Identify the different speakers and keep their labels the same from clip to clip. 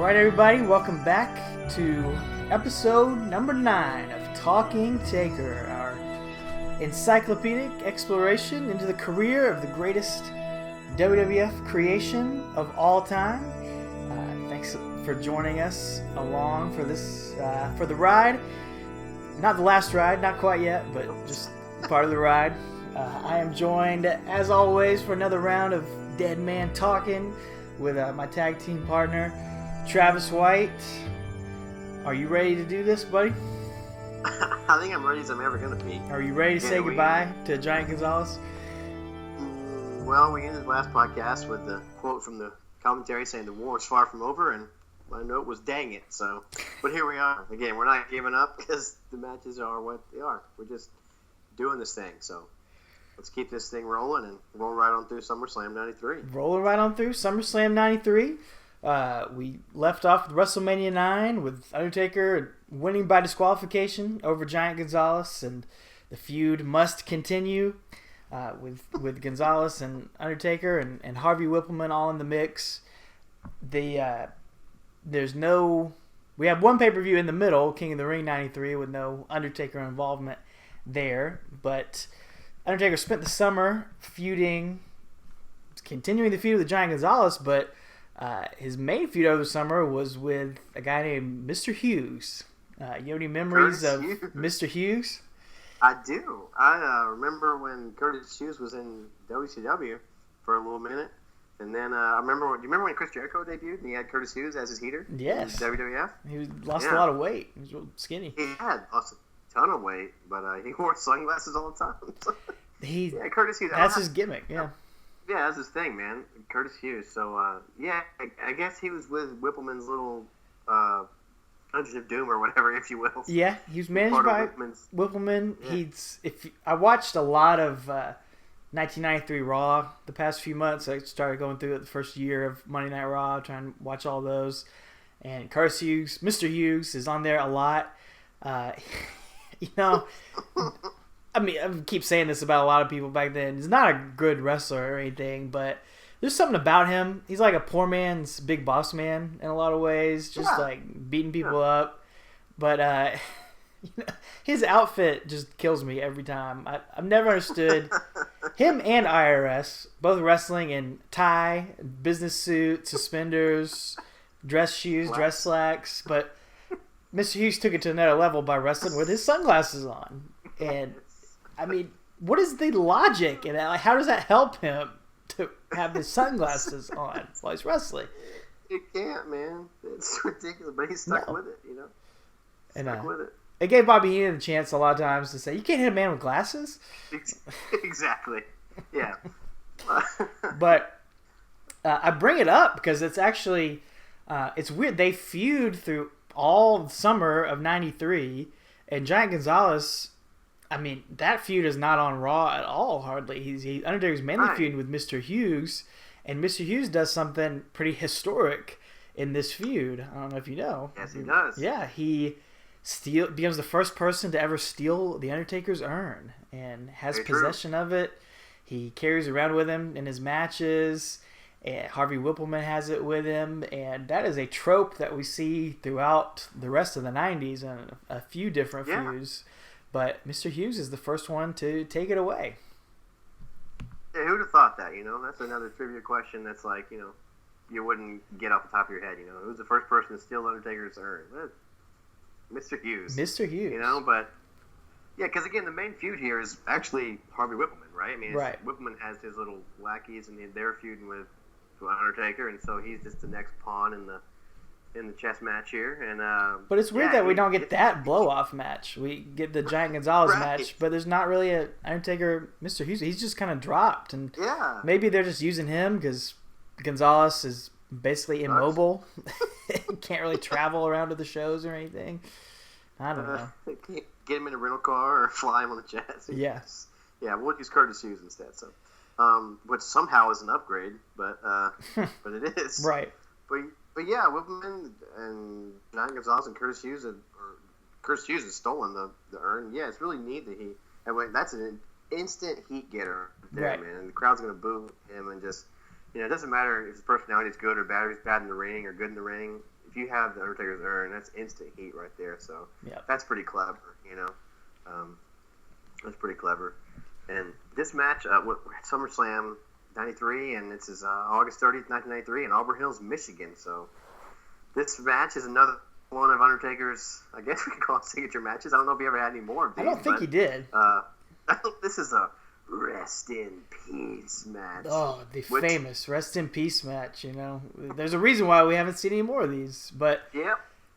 Speaker 1: Alright everybody, welcome back to episode number 9 of Talking Taker, our encyclopedic exploration into the career of the greatest WWF creation of all time. Thanks for joining us along for this, for the ride. Not the last ride, not quite yet, but just part of the ride. I am joined, as always, for another round of Dead Man Talking with my tag team partner, Travis White. Are you ready to do this, buddy?
Speaker 2: I think I'm ready as I'm ever going to be.
Speaker 1: Are you ready to say goodbye to Giant Gonzalez?
Speaker 2: Well, we ended the last podcast with the quote from the commentary saying the war is far from over, and my note was dang it. So, but here we are. Again, we're not giving up because the matches are what they are. We're just doing this thing. So let's keep this thing rolling and roll right on through SummerSlam 93.
Speaker 1: Rolling right on through SummerSlam 93. We left off with WrestleMania 9 with Undertaker winning by disqualification over Giant Gonzalez, and the feud must continue with Gonzalez and Undertaker and Harvey Wippleman all in the mix. We have one pay-per-view in the middle, King of the Ring 93, with no Undertaker involvement there, but Undertaker spent the summer continuing the feud with Giant Gonzalez, but his main feud over the summer was with a guy named Mr. Hughes. You have any memories of Mr. Hughes?
Speaker 2: I do. I remember when Curtis Hughes was in WCW for a little minute. And then I remember, do you remember when Chris Jericho debuted and he had Curtis Hughes as his heater?
Speaker 1: Yes.
Speaker 2: In WWF?
Speaker 1: He lost a lot of weight. He was real skinny.
Speaker 2: He had lost a ton of weight, but he wore sunglasses all the time. Curtis Hughes.
Speaker 1: That's his gimmick, yeah.
Speaker 2: Yeah, that's his thing, man. Curtis Hughes. So, I guess he was with Whippleman's little Dungeon of Doom or whatever, if you will.
Speaker 1: Yeah, he was managed by Whippleman. Yeah. I watched a lot of 1993 Raw the past few months. I started going through it the first year of Monday Night Raw, trying to watch all those. And Curtis Hughes, Mr. Hughes, is on there a lot. I mean, I keep saying this about a lot of people back then. He's not a good wrestler or anything, but there's something about him. He's like a poor man's Big Boss Man in a lot of ways, just like beating people up. But his outfit just kills me every time. I've never understood him and IRS, both wrestling in tie, business suit, suspenders, dress shoes, dress slacks. But Mr. Hughes took it to another level by wrestling with his sunglasses on. And I mean, what is the logic in that? Like, how does that help him to have his sunglasses on while he's wrestling?
Speaker 2: It can't, man. It's ridiculous, but he's stuck with it, you know? Stuck with it.
Speaker 1: It gave Bobby Heenan a chance a lot of times to say, you can't hit a man with glasses.
Speaker 2: Exactly. Yeah.
Speaker 1: But I bring it up because it's actually, it's weird. They feud through all summer of 93, and Giant Gonzalez, I mean, that feud is not on Raw at all, hardly. Undertaker's mainly feuding with Mr. Hughes, and Mr. Hughes does something pretty historic in this feud. I don't know if you know.
Speaker 2: Yes, he does.
Speaker 1: Yeah, he becomes the first person to ever steal the Undertaker's urn and has possession of it. He carries it around with him in his matches. And Harvey Wippleman has it with him, and that is a trope that we see throughout the rest of the 90s and a few different feuds. But Mr. Hughes is the first one to take it away.
Speaker 2: Yeah, who would have thought that, you know? That's another trivia question that's like, you know, you wouldn't get off the top of your head, you know? Who's the first person to steal Undertaker's urn? Mr. Hughes.
Speaker 1: Mr. Hughes.
Speaker 2: You know, but, yeah, because, again, the main feud here is actually Harvey Wippleman, right? I mean, Wippleman has his little lackeys, and they're feuding with Undertaker, and so he's just the next pawn in the chess match here. And
Speaker 1: but it's weird that we don't get that blow-off match. We get the Giant Gonzalez match, but there's not really a Undertaker Mr. Hughes. He's just kind of dropped, and maybe they're just using him because Gonzalez is basically immobile. Can't really travel around to the shows or anything. I don't know.
Speaker 2: Get him in a rental car or fly him on a jet.
Speaker 1: Yes.
Speaker 2: Yeah, we'll use Curtis Hughes instead. So, which somehow is an upgrade, but it is.
Speaker 1: Right.
Speaker 2: But yeah, Wippleman and Giant Gonzalez and Curtis Hughes has stolen the urn. Yeah, it's really neat that that's an instant heat getter there, man. And the crowd's gonna boo him and just, you know, it doesn't matter if his personality is good or bad, or he's bad in the ring or good in the ring. If you have the Undertaker's urn, that's instant heat right there. So that's pretty clever, that's pretty clever. And this match, SummerSlam '93, and this is August 30th, 1993, in Auburn Hills, Michigan. So this match is another one of Undertaker's, I guess we could call it signature matches. I don't know if he ever had any more of these.
Speaker 1: I don't think he did.
Speaker 2: This is a Rest in Peace match.
Speaker 1: Oh, the famous Rest in Peace match, There's a reason why we haven't seen any more of these, but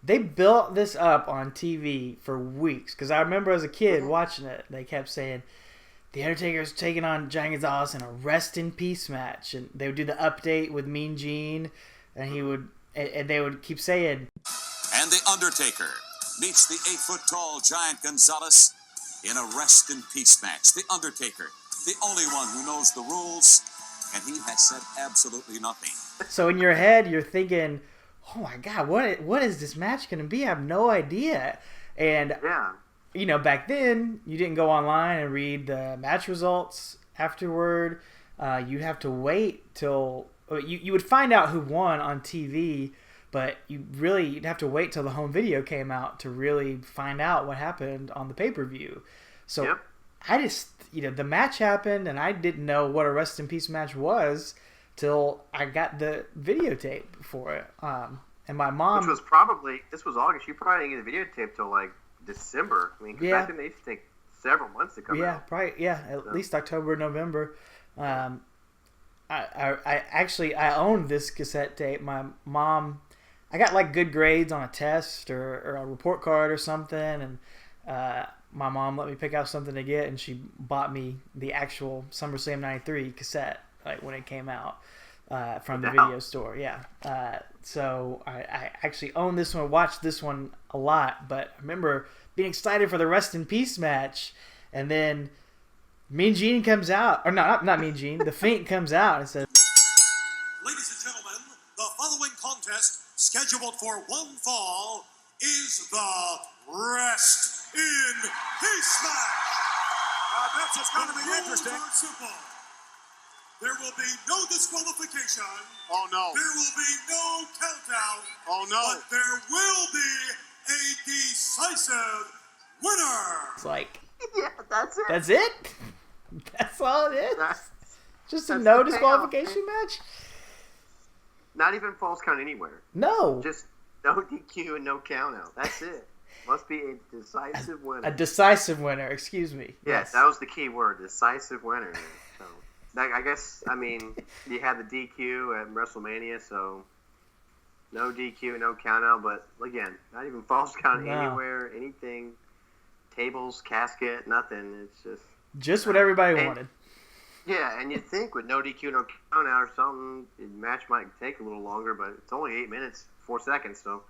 Speaker 1: they built this up on TV for weeks, because I remember as a kid watching it, they kept saying, the Undertaker's taking on Giant Gonzalez in a Rest in Peace match, and they would do the update with Mean Gene, and they would keep saying,
Speaker 3: and the Undertaker meets the 8-foot-tall Giant Gonzalez in a Rest in Peace match. The Undertaker, the only one who knows the rules, and he has said absolutely nothing.
Speaker 1: So in your head, you're thinking, oh my God, what is this match going to be? I have no idea. And, back then, you didn't go online and read the match results afterward. You'd have to wait till... You would find out who won on TV, but you'd have to wait till the home video came out to really find out what happened on the pay-per-view. So I just, the match happened, and I didn't know what a Rest in Peace match was till I got the videotape for it. And my mom...
Speaker 2: this was August. You probably didn't get the videotape till like December. I mean, back then they used to take several months to come out.
Speaker 1: At least October, November. I owned this cassette tape. My mom, I got like good grades on a test or a report card or something, and my mom let me pick out something to get, and she bought me the actual SummerSlam '93 cassette like when it came out from the video store. So I actually owned this one, watched this one a lot, but I remember being excited for the Rest in Peace match, and then Mean Gene comes out, or not Mean Gene, the Fiend comes out and says,
Speaker 4: ladies and gentlemen, the following contest, scheduled for one fall, is the Rest in Peace match. That's just going to be interesting. Simple. There will be no disqualification.
Speaker 5: Oh, no.
Speaker 4: There will be no countdown.
Speaker 5: Oh, no.
Speaker 4: But there will be a decisive winner.
Speaker 1: It's like,
Speaker 2: that's it.
Speaker 1: That's it? That's all it is? Just a no disqualification match?
Speaker 2: Not even false count anywhere.
Speaker 1: No.
Speaker 2: Just no DQ and no count out. That's it. Must be a decisive winner.
Speaker 1: A decisive winner, excuse me.
Speaker 2: Yes, that was the key word, decisive winner. So, I guess, you had the DQ at WrestleMania, so no DQ, no count out, but again, not even false count anywhere, anything, tables, casket, nothing. It's just
Speaker 1: what everybody wanted.
Speaker 2: Yeah, and you'd think with no DQ, no count out or something, the match might take a little longer, but it's only 8 minutes, 4 seconds, so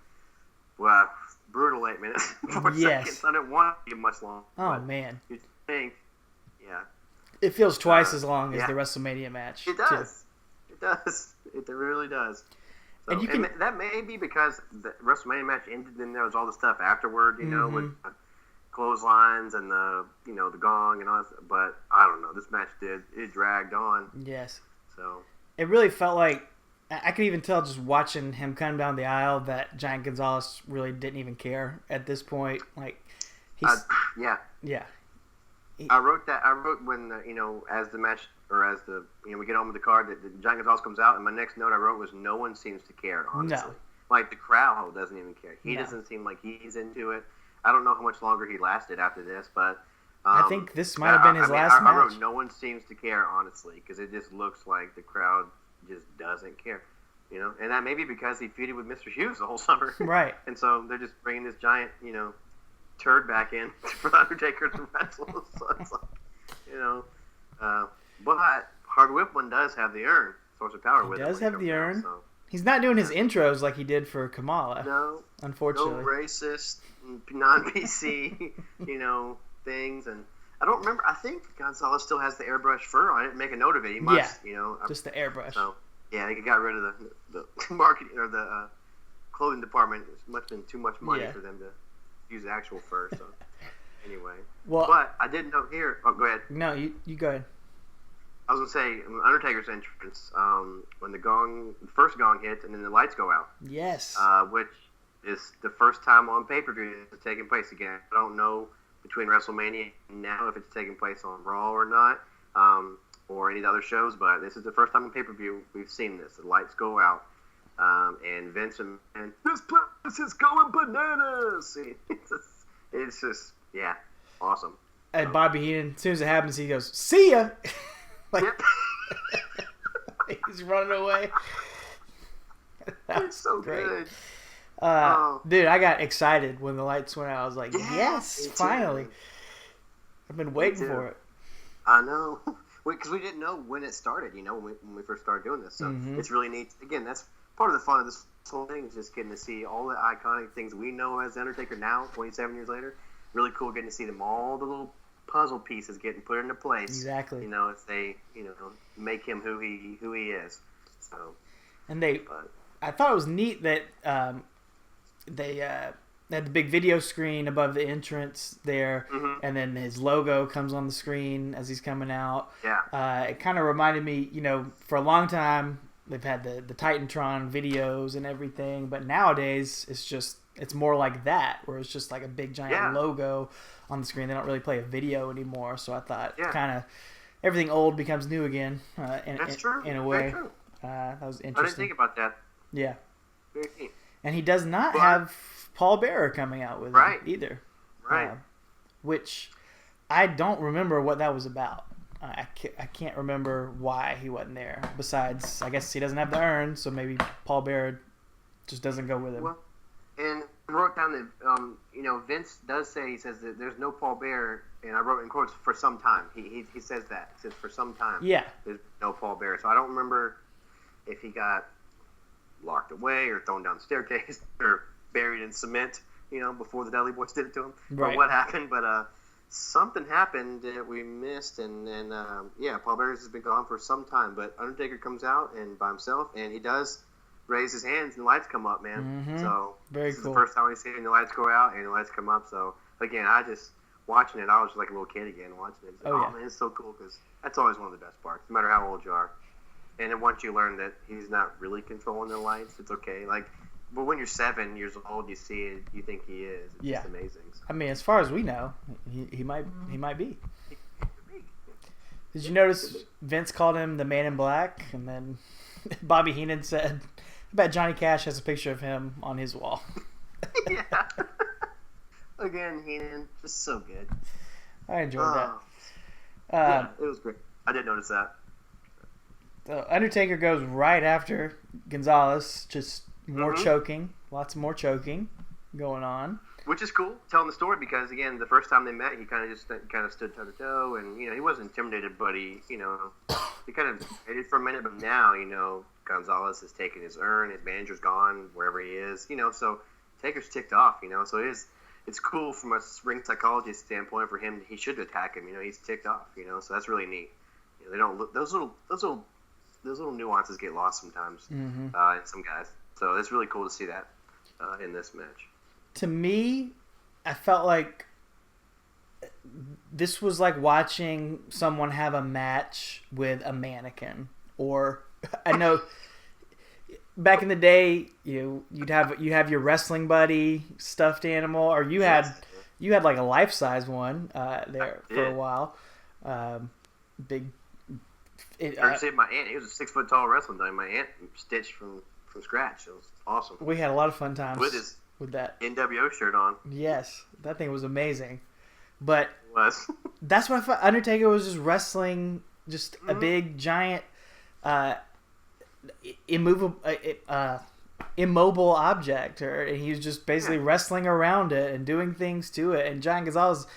Speaker 2: brutal 8 minutes, 4 seconds. I didn't want it to be much longer.
Speaker 1: Oh, man.
Speaker 2: You'd think,
Speaker 1: it feels twice as long as the WrestleMania match.
Speaker 2: It does. Too. It does. It really does. So, and that may be because the WrestleMania match ended, and there was all the stuff afterward, with clotheslines and the gong and all that. But I don't know. This match it dragged on.
Speaker 1: Yes.
Speaker 2: So
Speaker 1: it really felt like I could even tell just watching him come down the aisle that Giant Gonzalez really didn't even care at this point. Like he's
Speaker 2: I wrote when as the match or as the we get on with the card that Giant Gonzalez comes out, and my next note I wrote was no one seems to care. Honestly, like the crowd doesn't even care. He doesn't seem like he's into it. I don't know how much longer he lasted after this, but
Speaker 1: I think this might have been his last match.
Speaker 2: I wrote no one seems to care, honestly, because it just looks like the crowd just doesn't care. And that may be because he feuded with Mr. Hughes the whole summer,
Speaker 1: right? And
Speaker 2: so they're just bringing this giant turd back in for Undertaker to wrestle. So it's like, but Harvey Wippleman does have the urn, source of power with him.
Speaker 1: He does have the urn.
Speaker 2: So.
Speaker 1: He's not doing his intros like he did for Kamala.
Speaker 2: No,
Speaker 1: unfortunately.
Speaker 2: No racist, non-PC, things. And I don't remember. I think Gonzalez still has the airbrush fur. I didn't make a note of it. He must,
Speaker 1: just the airbrush.
Speaker 2: So yeah, they got rid of the marketing or the clothing department. It must have been too much money for them to use actual fur. So anyway, but I did note here. Oh, go ahead.
Speaker 1: No, you go ahead.
Speaker 2: I was gonna say Undertaker's entrance, when the first gong hits and then the lights go out.
Speaker 1: Yes.
Speaker 2: Which is the first time on pay-per-view it's taking place again. I don't know between WrestleMania and now if it's taking place on Raw or not, or any of the other shows, but this is the first time on pay-per-view we've seen this. The lights go out, and Vince and this place is going bananas. It's just, yeah, awesome.
Speaker 1: And Bobby Heenan, as soon as it happens, he goes, "See ya!" Like,
Speaker 2: yep.
Speaker 1: He's running away.
Speaker 2: It's so
Speaker 1: great.
Speaker 2: good.
Speaker 1: Dude, I got excited when the lights went out. I was like, yes, finally. I've been waiting for it.
Speaker 2: I know. Because we didn't know when it started, when we first started doing this. So it's really neat. Again, that's part of the fun of this whole thing, is just getting to see all the iconic things we know as Undertaker now, 27 years later. Really cool getting to see them, all the little puzzle pieces getting put into place.
Speaker 1: Exactly.
Speaker 2: As they, make him who he is. So.
Speaker 1: And I thought it was neat that they had the big video screen above the entrance there, and then his logo comes on the screen as he's coming out.
Speaker 2: Yeah.
Speaker 1: It kind of reminded me, for a long time they've had the Titantron videos and everything, but nowadays it's more like that, where it's just like a big giant logo on the screen. They don't really play a video anymore, so I thought kind of everything old becomes new again.
Speaker 2: That's true.
Speaker 1: In a way.
Speaker 2: Very true.
Speaker 1: That was interesting.
Speaker 2: I didn't think about that.
Speaker 1: Yeah.
Speaker 2: Very neat.
Speaker 1: And he does not have Paul Bearer coming out with him either.
Speaker 2: Right.
Speaker 1: Which I don't remember what that was about. I can't remember why he wasn't there. Besides, I guess he doesn't have the urn, so maybe Paul Bearer just doesn't go with him.
Speaker 2: Well, and I wrote down that, Vince does say, he says that there's no Paul Bearer, and I wrote in quotes, for some time. He says that. He says for some time.
Speaker 1: Yeah.
Speaker 2: There's no Paul Bearer. So I don't remember if he got locked away or thrown down the staircase or buried in cement, before the Dudley Boys did it to him.
Speaker 1: Right.
Speaker 2: Or what happened, but something happened that we missed, and Paul Bearer has been gone for some time, but Undertaker comes out and by himself, and he does raise his hands and the lights come up, man.
Speaker 1: Mm-hmm.
Speaker 2: So
Speaker 1: Very
Speaker 2: this
Speaker 1: cool.
Speaker 2: is the first time we've seen the lights go out and the lights come up. So again, I just watching it, I was just like a little kid again watching it. Man, it's so cool, because that's always one of the best parts, no matter how old you are. And then once you learn that he's not really controlling the lights, it's okay. But when you're 7 years old, you see it, you think he is. It's just amazing. So.
Speaker 1: I mean, as far as we know, he might be. Did you notice Vince called him the Man in Black, and then Bobby Heenan said, "I bet Johnny Cash has a picture of him on his wall."
Speaker 2: Yeah. Again, Heenan, just so good.
Speaker 1: I enjoyed that.
Speaker 2: Yeah, it was great. I did notice that.
Speaker 1: So Undertaker goes right after Gonzalez, just more choking, lots more choking going on.
Speaker 2: Which is cool, telling the story, because again, the first time they met, he kind of stood toe to toe, and he wasn't intimidated, but he kind of hated for a minute. But now, Gonzalez has taken his urn, his manager's gone wherever he is, so Taker's ticked off, so it's cool from a ring psychology standpoint for him. He should attack him, he's ticked off, so that's really neat. They don't look, those little nuances get lost sometimes in some guys. So it's really cool to see that in this match.
Speaker 1: To me, I felt like this was like watching someone have a match with a mannequin. Or I know back in the day, you'd have your wrestling buddy stuffed animal, or you had like a life size one there for a while. Big.
Speaker 2: My aunt, he was a 6 foot tall wrestling guy. My aunt stitched from scratch. It was awesome.
Speaker 1: We had a lot of fun times with that
Speaker 2: NWO shirt on.
Speaker 1: Yes, that thing was amazing. But
Speaker 2: it was.
Speaker 1: That's what I thought. Undertaker was just wrestling, just a big giant, immobile object, and he was just basically wrestling around it and doing things to it. And Giant Gonzalez,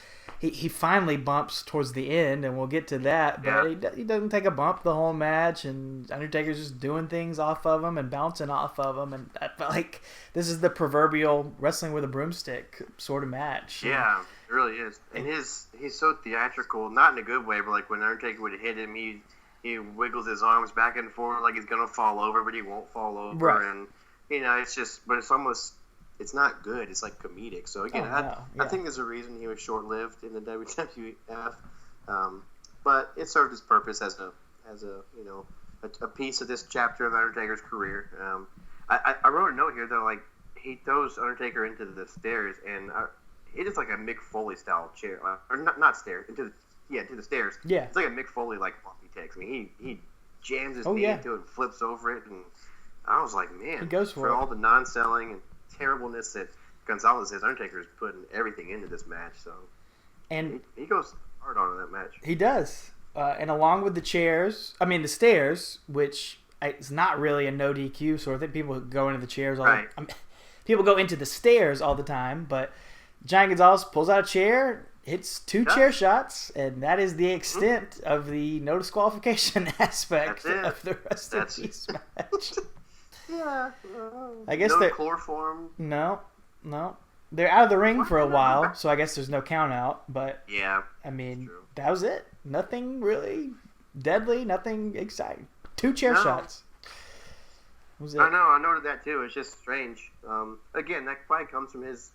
Speaker 1: he finally bumps towards the end, and we'll get to that. But he doesn't take a bump the whole match, and Undertaker's just doing things off of him and bouncing off of him. And I felt like this is the proverbial wrestling with a broomstick sort of match.
Speaker 2: Yeah, it really is. And he's so theatrical, not in a good way, but like when Undertaker would hit him, he wiggles his arms back and forth like he's gonna fall over, but he won't fall over.
Speaker 1: Right.
Speaker 2: And it's just, but it's almost. It's not good. It's like comedic. So again, I think there's a reason he was short-lived in the WWF, but it served its purpose as as a piece of this chapter of Undertaker's career. I wrote a note here though, like he throws Undertaker into the stairs, and it is like a Mick Foley style chair, or not stairs, into the stairs.
Speaker 1: Yeah,
Speaker 2: it's like a Mick Foley like bump he takes. I mean, he jams his knee into it and flips over it, and I was like, man,
Speaker 1: he goes for it.
Speaker 2: All the non-selling and terribleness that Gonzalez says, Undertaker is putting everything into this match. So,
Speaker 1: and
Speaker 2: he goes hard on in that match.
Speaker 1: He does, and along with the stairs, which is not really a no DQ. So I think people go into the chairs people go into the stairs all the time, but Giant Gonzalez pulls out a chair, hits two chair shots, and that is the extent of the no disqualification aspect of the rest of this match.
Speaker 2: Yeah.
Speaker 1: I guess
Speaker 2: no chloroform.
Speaker 1: No. They're out of the ring for a while, so I guess there's no count out. But
Speaker 2: yeah,
Speaker 1: I mean, that was it. Nothing really deadly. Nothing exciting. Two chair shots. That was it.
Speaker 2: I know. I noted that too. It's just strange. Again, that probably comes from his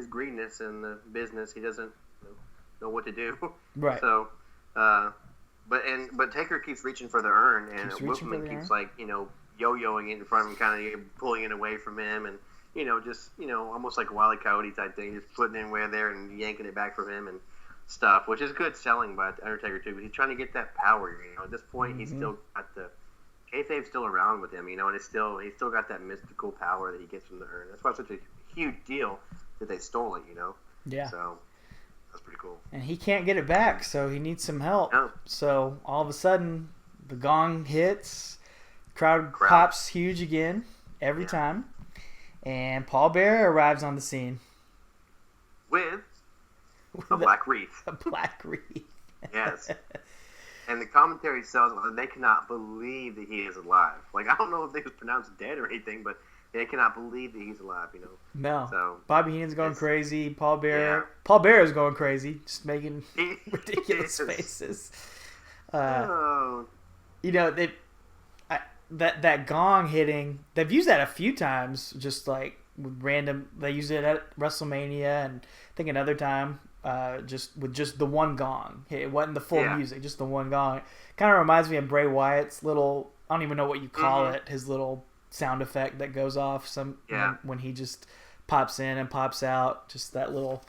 Speaker 2: greediness in the business. He doesn't know what to do.
Speaker 1: Right.
Speaker 2: So, but Taker keeps reaching for the urn, and Wippleman keeps yo-yoing it in front of him, kind of pulling it away from him, and almost like a Wile E. Coyote type thing, just putting it away there and yanking it back from him and stuff, which is good selling by Undertaker too. But he's trying to get that power. At this point, he's still got the kayfabe's still around with him, and he's still got that mystical power that he gets from the urn. That's why it's such a huge deal that they stole it.
Speaker 1: Yeah.
Speaker 2: So that's pretty cool.
Speaker 1: And he can't get it back, so he needs some help.
Speaker 2: No.
Speaker 1: So all of a sudden, the gong hits. Crowd pops huge again every time, and Paul Bearer arrives on the scene
Speaker 2: with a black wreath.
Speaker 1: A black wreath.
Speaker 2: Yes. And the commentary sells it. They cannot believe that he is alive. Like, I don't know if they was pronounced dead or anything, but they cannot believe that he's alive.
Speaker 1: No.
Speaker 2: So
Speaker 1: Bobby Heenan's going crazy. Paul Bearer's going crazy, just making ridiculous faces. That gong hitting, they've used that a few times, just like with random. They used it at WrestleMania, and I think another time, just with just the one gong. It wasn't the full music, just the one gong. Kind of reminds me of Bray Wyatt's little, I don't even know what you call it, his little sound effect that goes off when he just pops in and pops out, just that little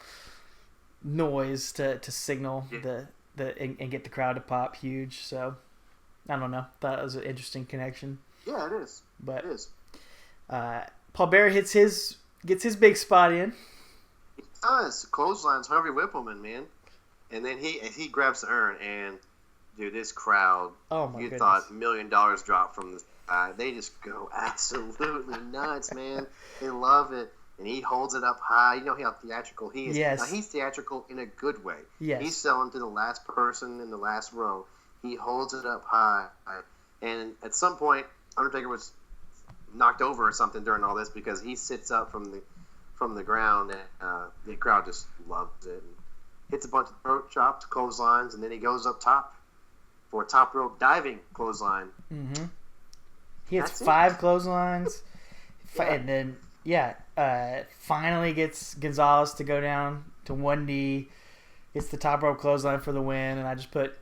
Speaker 1: noise to signal and get the crowd to pop huge. So I don't know. Thought it was an interesting connection.
Speaker 2: Yeah, it is.
Speaker 1: But
Speaker 2: it is.
Speaker 1: Paul Bearer gets his big spot in.
Speaker 2: He does. Clotheslines Harvey Wippleman, man. And then he grabs the urn, and dude, this crowd, you thought $1 million dropped from this guy. They just go absolutely nuts, man. They love it. And he holds it up high. You know how theatrical he is.
Speaker 1: Yes.
Speaker 2: Now, he's theatrical in a good way.
Speaker 1: Yes.
Speaker 2: He's selling to the last person in the last row. He holds it up high. And at some point, Undertaker was knocked over or something during all this because he sits up from the ground, and the crowd just loves it. And hits a bunch of throat chops, clotheslines, and then he goes up top for a top rope diving clothesline.
Speaker 1: Mm-hmm. He hits 5 clotheslines, and then finally gets Gonzalez to go down to one knee. It's the top rope clothesline for the win, and I just put,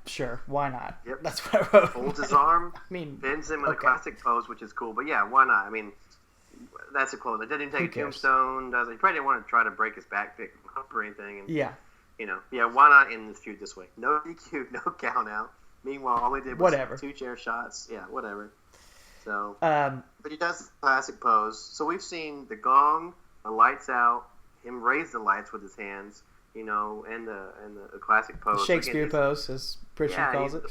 Speaker 1: sure, why not?
Speaker 2: Yep.
Speaker 1: That's what I wrote.
Speaker 2: Holds his arm,
Speaker 1: bends
Speaker 2: him in a classic pose, which is cool. But why not? I mean, that's a close. It didn't take a tombstone. He probably didn't want to try to break his back, pick him up or anything. And, why not end this feud this way? No DQ, no count out. Meanwhile, all he did was 2 chair shots. Yeah, whatever. So, but he does the classic pose. So we've seen the gong, the lights out, him raise the lights with his hands. And the classic pose.
Speaker 1: Shakespeare pose, as Pritchard calls it.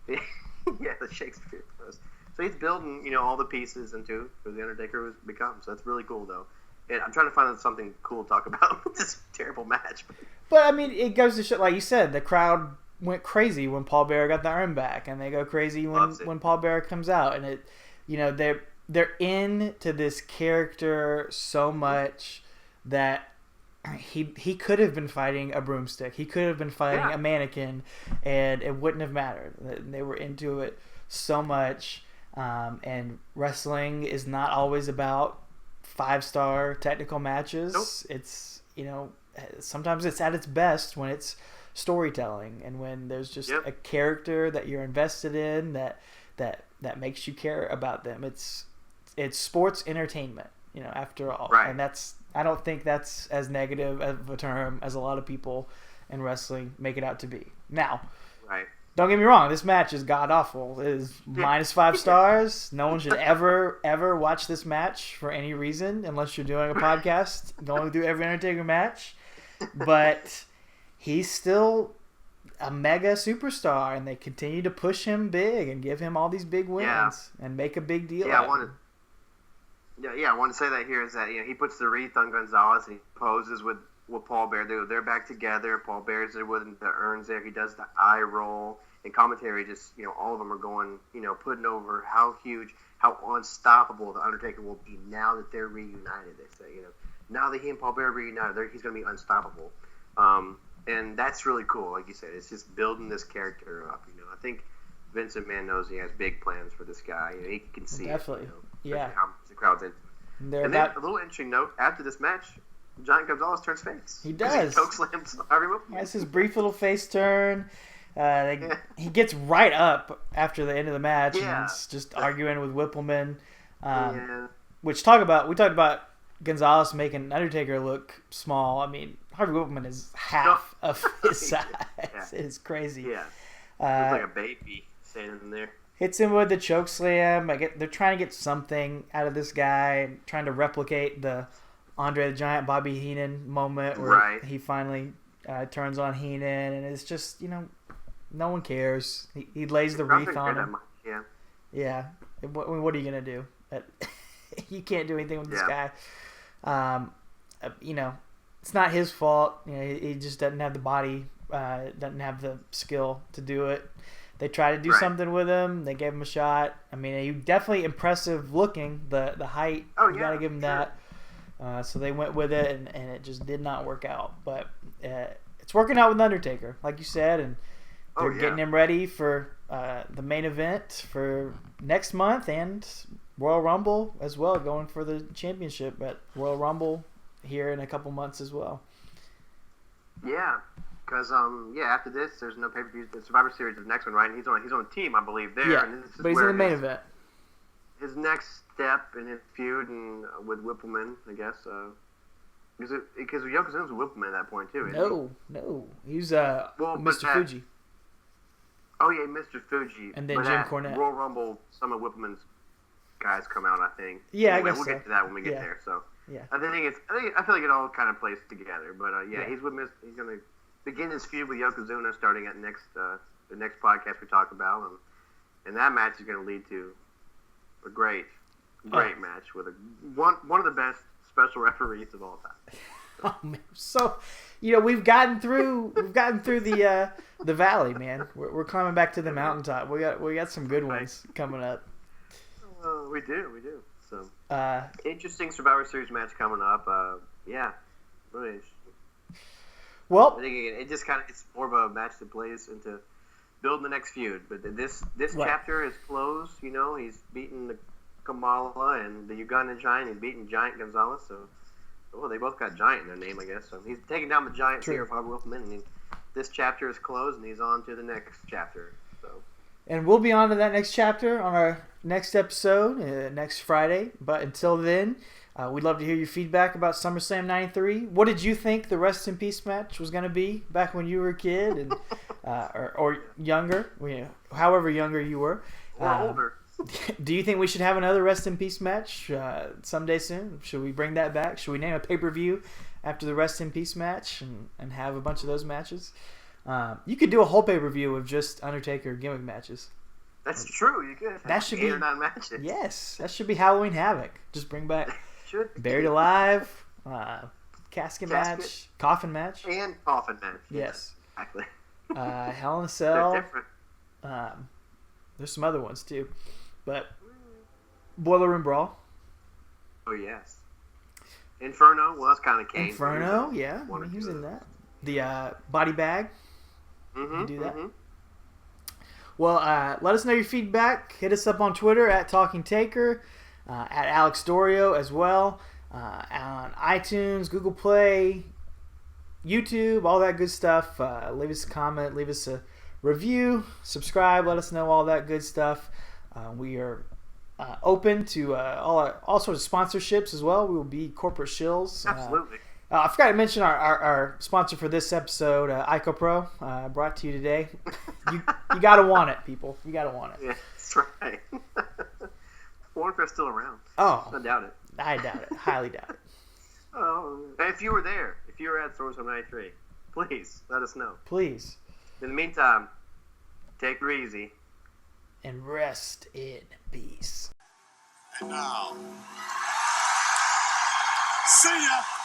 Speaker 2: Yeah, the Shakespeare pose. So he's building, all the pieces into who the Undertaker has become. So that's really cool, though. And I'm trying to find something cool to talk about with this terrible match.
Speaker 1: But I mean, it goes to show, like you said, the crowd went crazy when Paul Bearer got the urn back, and they go crazy when Paul Bearer comes out, and it, they're into this character so much that. He could have been fighting a broomstick. He could have been fighting a mannequin, and it wouldn't have mattered. They were into it so much. And wrestling is not always about 5-star technical matches.
Speaker 2: Nope.
Speaker 1: It's sometimes it's at its best when it's storytelling, and when there's just a character that you're invested in that makes you care about them. It's sports entertainment, after all.
Speaker 2: Right.
Speaker 1: And I don't think that's as negative of a term as a lot of people in wrestling make it out to be. Now,
Speaker 2: right.
Speaker 1: Don't get me wrong, this match is god awful. It is -5 stars. No one should ever watch this match for any reason unless you're doing a podcast going through every Undertaker match. But he's still a mega superstar, and they continue to push him big and give him all these big wins and make a big deal out of it.
Speaker 2: I want to say that here is that he puts the wreath on Gonzalez and he poses with Paul Bear. They're back together. Paul Bear's there with him. The urns there. He does the eye roll. And commentary just, all of them are going, putting over how huge, how unstoppable the Undertaker will be now that they're reunited. They say, now that he and Paul Bear are reunited, he's going to be unstoppable. And that's really cool. Like you said, it's just building this character up. I think Vince McMahon knows he has big plans for this guy. He can see
Speaker 1: definitely.
Speaker 2: it. How much the crowd's into. And then a little interesting note: after this match, Giant Gonzalez turns face.
Speaker 1: He does.
Speaker 2: He chokeslams Harvey Wippleman.
Speaker 1: Has his brief little face turn. He gets right up after the end of the match and is just arguing with Wippleman. We talked about Gonzalez making Undertaker look small. I mean, Harvey Wippleman is half of his size. It's crazy.
Speaker 2: Yeah. Looks like a baby standing there.
Speaker 1: Hits him with the choke slam. They're trying to get something out of this guy, trying to replicate the Andre the Giant Bobby Heenan moment where he finally turns on Heenan, and it's just, no one cares. He lays the wreath on him. Yeah. What are you going to do? You can't do anything with this guy. It's not his fault. He just doesn't have the body, doesn't have the skill to do it. They tried to do something with him. They gave him a shot. I mean, he definitely impressive looking. The height, you got to give him that. So they went with it, and it just did not work out. But it's working out with Undertaker, like you said, and they're getting him ready for the main event for next month and Royal Rumble as well, going for the championship at Royal Rumble here in a couple months as well.
Speaker 2: Yeah, because after this, there's no pay-per-view. The Survivor Series is the next one, right? And he's on a team, I believe, there.
Speaker 1: Yeah,
Speaker 2: and this is
Speaker 1: but he's in the main event.
Speaker 2: His next step in his feud with Wippleman, I guess. Because Yokozuna's with Wippleman at that point too.
Speaker 1: No, he's Mr. Fuji.
Speaker 2: Oh yeah, Mr. Fuji.
Speaker 1: And then Jim Cornette.
Speaker 2: Royal Rumble, some of Wippleman's guys come out, I think.
Speaker 1: Yeah,
Speaker 2: anyway,
Speaker 1: I guess
Speaker 2: we'll get to that when we get there. So
Speaker 1: yeah,
Speaker 2: I feel like it all kind of plays together. But he's with He's going to begin his feud with Yokozuna starting at the next podcast we talk about, and that match is going to lead to a great match with one of the best special referees of all time.
Speaker 1: Oh man, so we've gotten through the valley, man. We're climbing back to the mountaintop. We got some good ones coming up.
Speaker 2: We do. So interesting Survivor Series match coming up. Really interesting.
Speaker 1: Well,
Speaker 2: I think it just it's more of a match that plays into building the next feud. But this chapter is closed. He's beaten the Kamala and the Ugandan Giant. He's beaten Giant Gonzalez. So, they both got Giant in their name, I guess. So he's taking down the Giant here of Harvey Wippleman. And this chapter is closed, and he's on to the next chapter. So.
Speaker 1: And we'll be on to that next chapter on our next episode next Friday. But until then, we'd love to hear your feedback about SummerSlam 93. What did you think the Rest in Peace match was going to be back when you were a kid and or younger, however younger you were?
Speaker 2: Or older.
Speaker 1: Do you think we should have another Rest in Peace match someday soon? Should we bring that back? Should we name a pay-per-view after the Rest in Peace match and have a bunch of those matches? You could do a whole pay-per-view of just Undertaker gimmick matches.
Speaker 2: That's true. You could.
Speaker 1: That should be
Speaker 2: 8 or 9 matches.
Speaker 1: Yes, that should be Halloween Havoc. Just bring back Buried Alive, casket match, coffin match,
Speaker 2: and coffin match.
Speaker 1: Yes,
Speaker 2: exactly.
Speaker 1: Hell in a Cell.
Speaker 2: They're different.
Speaker 1: There's some other ones too, but Boiler Room Brawl.
Speaker 2: Oh yes. Inferno. Well, that's kind of Kane.
Speaker 1: Inferno. Yeah, he was in that. The body bag.
Speaker 2: Mm-hmm,
Speaker 1: do that. Mm-hmm. Well, let us know your feedback. Hit us up on Twitter at Talking Taker, at Alex Doriot as well, on iTunes, Google Play, YouTube, all that good stuff. Leave us a comment, leave us a review, subscribe, let us know all that good stuff. We are open to all sorts of sponsorships as well. We will be corporate shills.
Speaker 2: Absolutely.
Speaker 1: I forgot to mention our sponsor for this episode, IcoPro, brought to you today. You gotta want it, people. You gotta want it.
Speaker 2: Yeah, that's right. I wonder if they're still around.
Speaker 1: Oh,
Speaker 2: I doubt it.
Speaker 1: I doubt it. Highly doubt it.
Speaker 2: Oh, if you were there, if you were at SummerSlam 93, please let us know.
Speaker 1: Please.
Speaker 2: In the meantime, take her easy.
Speaker 1: And rest in peace.
Speaker 4: And now, see ya!